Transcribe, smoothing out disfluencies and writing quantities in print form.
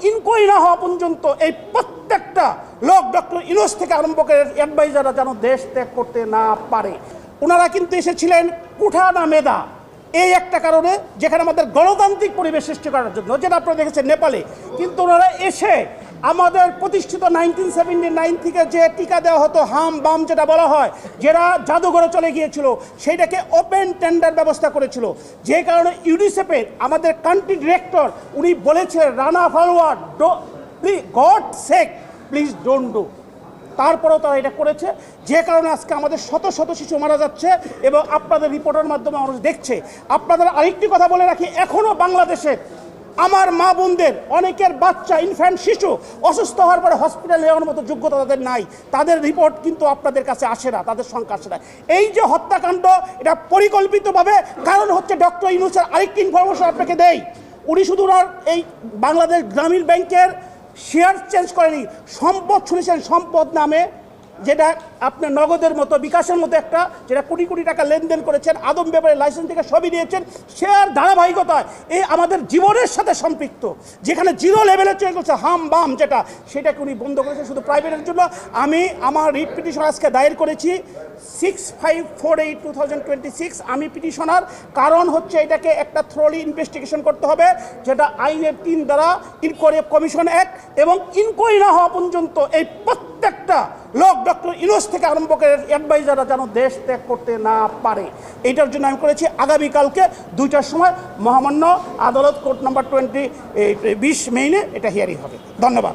Inquiry না হওয়া পর্যন্ত এই প্রত্যেকটা লোক ডক্টর ইউনূস থেকে আরম্ভ করে অ্যাডভাইজাররা যেন দেশ ত্যাগ করতে না পারে। ওনারা কিন্তু এসেছিলেন কুঠা না মেধা এই একটা কারণে, যেখানে আমাদের গণতান্ত্রিক পরিবেশ সৃষ্টি করার জন্য, যেটা আপনারা দেখেছেন নেপালে। কিন্তু ওনারা এসে আমাদের প্রতিষ্ঠিত 1979 থেকে যে টিকা দেওয়া হতো হাম বাম যেটা বলা হয়, যারা জাদুঘরে চলে গিয়েছিল, সেইটাকে ওপেন টেন্ডার ব্যবস্থা করেছিল। যে কারণে ইউনিসেফের আমাদের কান্ট্রি ডিরেক্টর উনি বলেছে Rana forward God sake please don't do. তারপরেও তারা এটা করেছে, যে কারণে আজকে আমাদের শত শত শিশু মারা যাচ্ছে এবং আপনাদের রিপোর্টের মাধ্যমে মানুষ দেখছে। আপনাদের আরেকটি কথা বলে রাখি, এখনও বাংলাদেশে আমার মা বোনদের অনেকের বাচ্চা ইনফ্যান্ট শিশু অসুস্থ হওয়ার পরে হসপিটালে নেওয়ার মতো যোগ্যতা তাদের নাই। তাদের রিপোর্ট কিন্তু আপনাদের কাছে আসে না, তাদের সংখ্যা আসে না। এই যে হত্যাকাণ্ড, এটা পরিকল্পিতভাবে, কারণ হচ্ছে ডক্টর ইউনূসের আরেকটি ইনফরমেশন আপনাকে দেই। উনি শুধু ওনার এই বাংলাদেশ গ্রামীণ ব্যাংকের শেয়ার চেঞ্জ করেনি, সম্পদ শুনেছেন, সম্পদ নামে যেটা আপনার নগদের মতো বিকাশের মতো একটা, যেটা কোটি কোটি টাকা লেনদেন করেছেন, আদম ব্যাপারে লাইসেন্স থেকে সবই দিয়েছেন, শেয়ার ধারাবাহিকতায় এই আমাদের জীবনের সাথে সম্পৃক্ত, যেখানে জিরো লেভেলে চলে গেছে হাম বাম যেটা, সেটাকে উনি বন্ধ করেছেন শুধু প্রাইভেটের জন্য। আমি আমার রিট পিটিশন আজকে দায়ের করেছি 6548/2026। আমি পিটিশনার, কারণ হচ্ছে এটাকে একটা থ্রোলি ইনভেস্টিগেশন করতে হবে, যেটা আইনের 3 দ্বারা ইনকোয়ারি কমিশন অ্যাক্ট, এবং ইনকোয়ারি না হওয়া পর্যন্ত এই প্রত্যেকটা লোক ডক্টর ইউনূস থেকে আরম্ভ করে অ্যাডভাইজাররা যেন দেশ ত্যাগ করতে না পারে। এইটার জন্য আমি করেছি আগামীকালকে 2টার সময় মহামান্য আদালত কোর্ট নাম্বার 20 মেইনে এটা হিয়ারিং হবে। ধন্যবাদ।